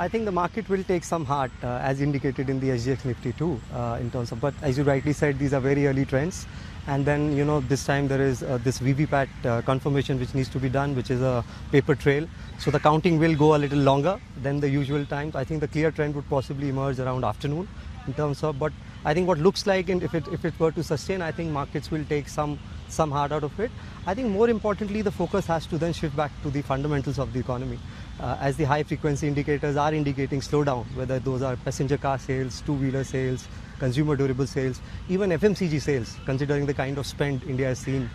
I think the market will take some heart, as indicated in the SGX Nifty too, in terms of, but as you rightly said, these are very early trends. And then, this time there is this VVPAT confirmation which needs to be done, which is a paper trail. So the counting will go a little longer than the usual times. I think the clear trend would possibly emerge around afternoon in terms of, but I think what looks like, and if it were to sustain, I think markets will take some heart out of it. I think more importantly, the focus has to then shift back to the fundamentals of the economy. As the high frequency indicators are indicating slowdown, whether those are passenger car sales, two-wheeler sales, consumer durable sales, even FMCG sales, considering the kind of spend India has seen,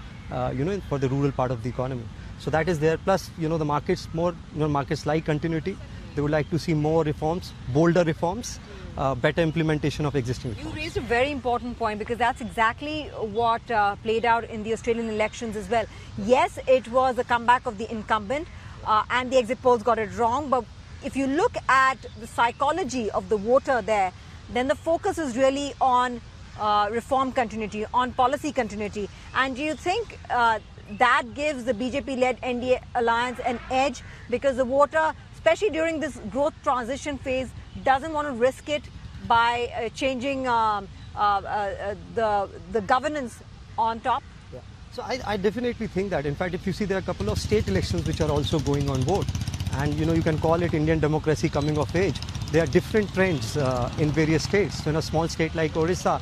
for the rural part of the economy. So that is there. Plus, the markets markets like continuity. They would like to see more reforms, bolder reforms, better implementation of existing reforms. You raised a very important point, because that's exactly what played out in the Australian elections as well. Yes, it was a comeback of the incumbent, and the exit polls got it wrong. But if you look at the psychology of the voter there, then the focus is really on reform continuity, on policy continuity. And do you think that gives the BJP-led NDA alliance an edge, because the voter, especially during this growth transition phase, doesn't want to risk it by changing the governance on top? Yeah. So I definitely think that. In fact, if you see, there are a couple of state elections which are also going on board. And, you can call it Indian democracy coming of age. There are different trends in various states. So in a small state like Orissa,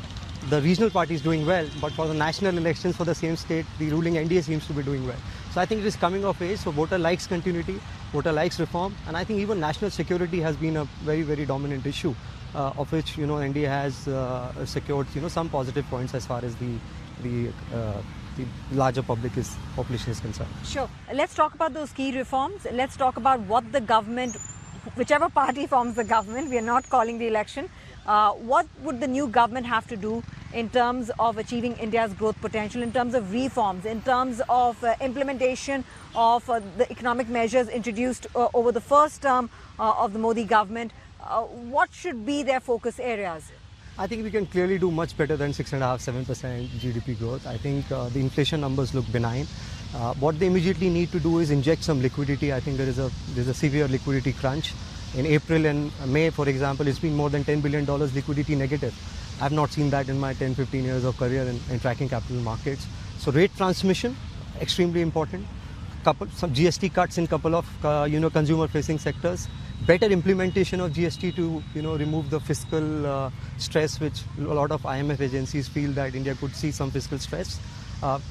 the regional party is doing well, but for the national elections for the same state, the ruling NDA seems to be doing well. So I think it is coming of age. So voter likes continuity, voter likes reform, and I think even national security has been a very, very dominant issue, of which NDA has secured some positive points as far as the larger population is concerned. Sure. Let's talk about those key reforms. Let's talk about what the government, whichever party forms the government, we are not calling the election. What would the new government have to do in terms of achieving India's growth potential, in terms of reforms, in terms of implementation of the economic measures introduced over the first term of the Modi government? What should be their focus areas? I think we can clearly do much better than 6.5–7% GDP growth. I think the inflation numbers look benign. What they immediately need to do is inject some liquidity. I think there's a severe liquidity crunch. In April and May, for example, it's been more than $10 billion liquidity negative. I've not seen that in my 10–15 years of career in tracking capital markets. So rate transmission, extremely important. Some GST cuts in couple of consumer-facing sectors. Better implementation of GST to remove the fiscal stress, which a lot of IMF agencies feel that India could see some fiscal stress.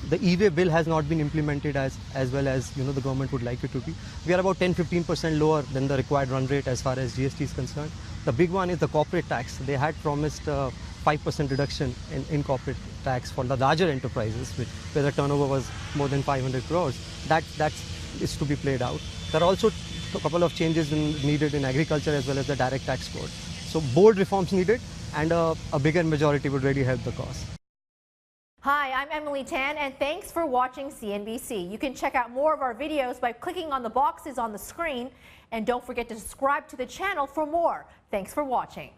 The e-way bill has not been implemented as well as the government would like it to be. We are about 10–15% lower than the required run rate as far as GST is concerned. The big one is the corporate tax. They had promised 5% reduction in corporate tax for the larger enterprises, where the turnover was more than 500 crores. That is to be played out. There are also a couple of changes needed in agriculture as well as the direct tax code. So bold reforms needed, and a bigger majority would really help the cause. Hi, I'm Emily Tan, and thanks for watching CNBC. You can check out more of our videos by clicking on the boxes on the screen, and don't forget to subscribe to the channel for more. Thanks for watching.